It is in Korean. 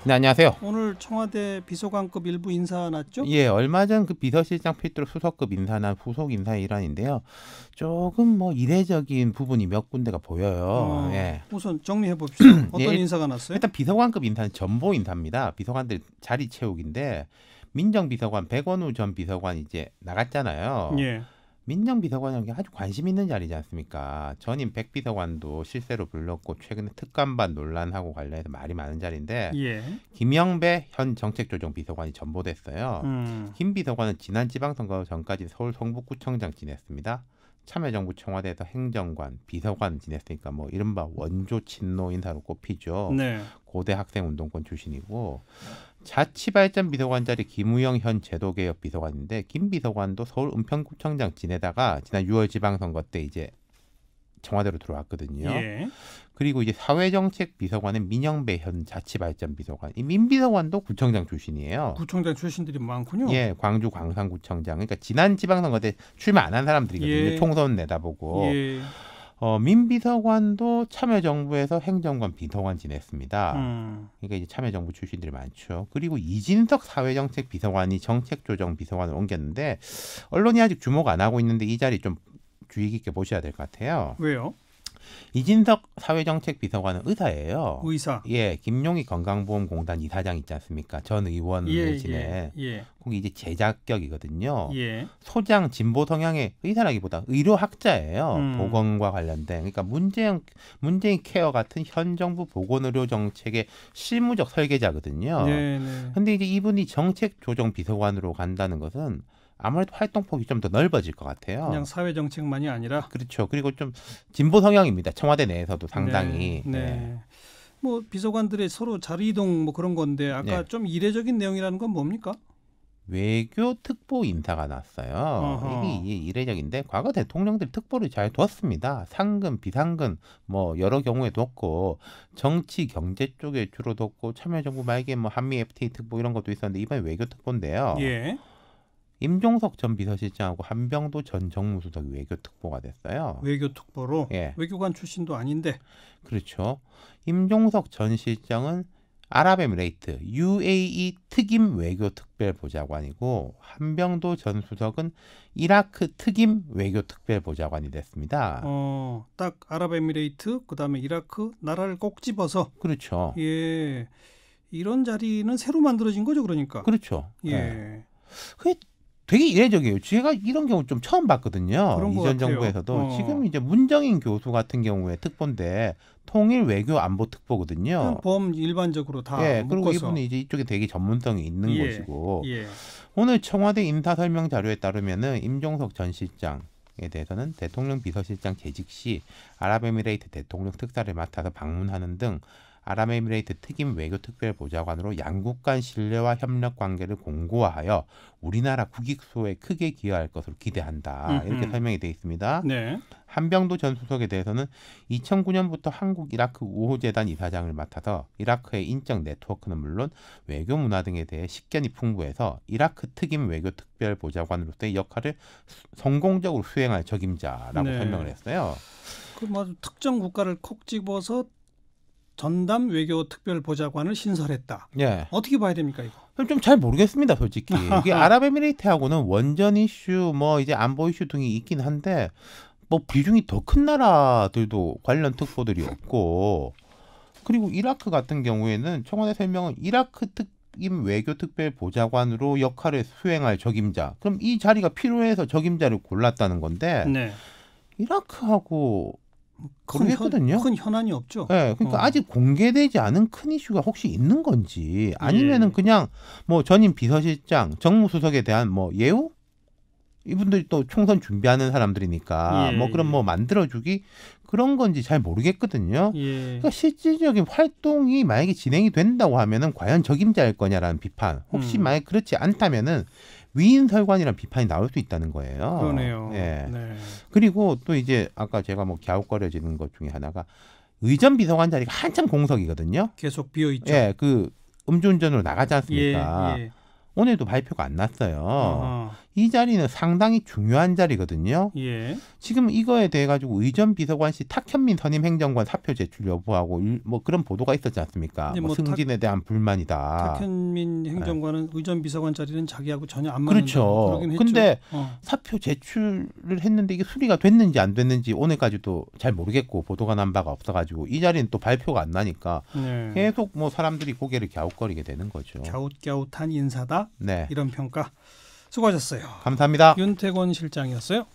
네, 안녕하세요. 오늘 청와대 비서관급 일부 인사 났죠? 예, 얼마 전 그 비서실장 필두로 수석급 인사나 후속 인사의 일환인데요. 조금 이례적인 부분이 몇 군데가 보여요. 예. 우선 정리해 봅시다. 어떤 예, 인사가 났어요? 일단 비서관급 인사는 전보 인사입니다. 비서관들 자리 채우기인데 민정비서관 백원우 전 비서관이 이제 나갔잖아요. 예. 민정비서관이 아주 관심 있는 자리지 않습니까? 전임 백 비서관도 실세로 불렀고 최근에 특감반 논란하고 관련해서 말이 많은 자리인데 예. 김영배 현 정책조정비서관이 전보됐어요. 김 비서관은 지난 지방선거 전까지 서울 성북구청장 지냈습니다. 참여정부 청와대에서 행정관, 비서관 지냈으니까 이른바 원조 친노 인사로 꼽히죠. 네. 고대 학생운동권 출신이고 자치발전비서관 자리 김우영 현 제도개혁 비서관인데 김 비서관도 서울 은평구청장 지내다가 지난 6월 지방선거 때 이제 청와대로 들어왔거든요. 예. 그리고 이제 사회정책 비서관은 민영배 현 자치발전비서관. 이 민 비서관도 구청장 출신이에요. 구청장 출신들이 많군요. 예, 광주 광산구청장. 그러니까 지난 지방선거 때 출마 안 한 사람들이거든요. 예. 총선 내다보고. 예. 민 비서관도 참여정부에서 행정관 비서관 지냈습니다. 그러니까 이제 참여정부 출신들이 많죠. 그리고 이진석 사회정책 비서관이 정책조정 비서관을 옮겼는데 언론이 아직 주목 안 하고 있는데 이 자리 좀 주의 깊게 보셔야 될 것 같아요. 왜요? 이진석 사회정책비서관은 의사예요. 의사. 예, 김용희 건강보험공단 이사장 있지 않습니까? 전 의원 내지네. 예. 거기 이제 제자격이거든요. 예. 소장 진보 성향의 의사라기보다 의료학자예요. 음. 보건과 관련된. 그러니까 문재인 케어 같은 현 정부 보건의료 정책의 실무적 설계자거든요. 네, 네. 근데 이제 이분이 정책조정비서관으로 간다는 것은 아무래도 활동폭이 좀 더 넓어질 것 같아요. 그냥 사회 정책만이 아니라. 그렇죠. 그리고 좀 진보 성향입니다. 청와대 내에서도 상당히. 네. 네. 비서관들의 서로 자리 이동 그런 건데 아까 네. 좀 이례적인 내용이라는 건 뭡니까? 외교 특보 인사가 났어요. 어허. 이게 이례적인데 과거 대통령들 특보를 잘 뒀습니다. 상근, 비상근 여러 경우에 뒀고 정치, 경제 쪽에 주로 뒀고 참여정부 말기에 한미 FTA 특보 이런 것도 있었는데 이번에 외교 특보인데요. 예. 임종석 전 비서실장하고 한병도 전 정무수석이 외교 특보가 됐어요. 외교 특보로. 예. 외교관 출신도 아닌데. 그렇죠. 임종석 전 실장은 아랍에미레이트 UAE 특임 외교 특별보좌관이고 한병도 전 수석은 이라크 특임 외교 특별보좌관이 됐습니다. 딱 아랍에미레이트 그다음에 이라크 나라를 꼭 집어서. 그렇죠. 예. 이런 자리는 새로 만들어진 거죠, 그러니까. 그렇죠. 예. 네. 그게 되게 이례적이에요. 제가 이런 경우 좀 처음 봤거든요. 그런 것 이전 같아요. 정부에서도 지금 이제 문정인 교수 같은 경우에 특보인데 통일 외교 안보 특보거든요. 보험 일반적으로 다 예, 그리고 묶어서. 이분은 이제 이쪽에 되게 전문성이 있는 예, 곳이고 예. 오늘 청와대 인사 설명 자료에 따르면은 임종석 전 실장에 대해서는 대통령 비서실장 재직 시 아랍에미레이트 대통령 특사를 맡아서 방문하는 등 아랍에미레이트 특임 외교특별보좌관으로 양국 간 신뢰와 협력 관계를 공고화하여 우리나라 국익수호에 크게 기여할 것으로 기대한다. 이렇게 설명이 되어 있습니다. 네. 한병도 전 수석에 대해서는 2009년부터 한국 이라크 우호재단 이사장을 맡아서 이라크의 인적 네트워크는 물론 외교 문화 등에 대해 식견이 풍부해서 이라크 특임 외교특별보좌관으로서의 역할을 성공적으로 수행할 적임자라고 네. 설명을 했어요. 특정 국가를 콕 집어서 전담 외교 특별 보좌관을 신설했다. 예. 어떻게 봐야 됩니까, 이거? 좀 잘 모르겠습니다, 솔직히. 이게 아랍에미레이트하고는 원전 이슈, 이제 안보 이슈 등이 있긴 한데, 비중이 더 큰 나라들도 관련 특보들이 없고, 그리고 이라크 같은 경우에는 청와대 설명은 이라크 특임 외교 특별 보좌관으로 역할을 수행할 적임자. 그럼 이 자리가 필요해서 적임자를 골랐다는 건데, 네. 이라크하고 모르겠거든요. 큰 현안이 없죠. 네, 그러니까 아직 공개되지 않은 큰 이슈가 혹시 있는 건지 아니면은 그냥 전임 비서실장, 정무수석에 대한 예우? 이분들이 또 총선 준비하는 사람들이니까 그럼 만들어주기 그런 건지 잘 모르겠거든요. 예. 그러니까 실질적인 활동이 만약에 진행이 된다고 하면은 과연 적임자일 거냐라는 비판. 혹시 만약 그렇지 않다면은 위인설관이라는 비판이 나올 수 있다는 거예요. 그러네요. 예. 네. 그리고 또 이제 아까 제가 갸웃거려지는 것 중에 하나가 의전 비서관 자리가 한참 공석이거든요. 계속 비어 있죠. 예, 그 음주운전으로 나가지 않습니까? 예. 오늘도 발표가 안 났어요. 이 자리는 상당히 중요한 자리거든요. 예. 지금 이거에 대해 가지고 의전 비서관실 탁현민 선임 행정관 사표 제출 여부하고 뭐 그런 보도가 있었지 않습니까? 뭐 승진에 대한 불만이다. 탁현민 행정관은 의전 비서관 자리는 자기하고 전혀 안 맞는다고 그렇죠. 근데 사표 제출을 했는데 이게 수리가 됐는지 안 됐는지 오늘까지도 잘 모르겠고 보도가 난 바가 없어가지고 이 자리는 또 발표가 안 나니까 네. 계속 뭐 사람들이 고개를 갸웃거리게 되는 거죠. 갸웃갸웃한 인사다. 네. 이런 평가. 수고하셨어요. 감사합니다. 윤태권 실장이었어요.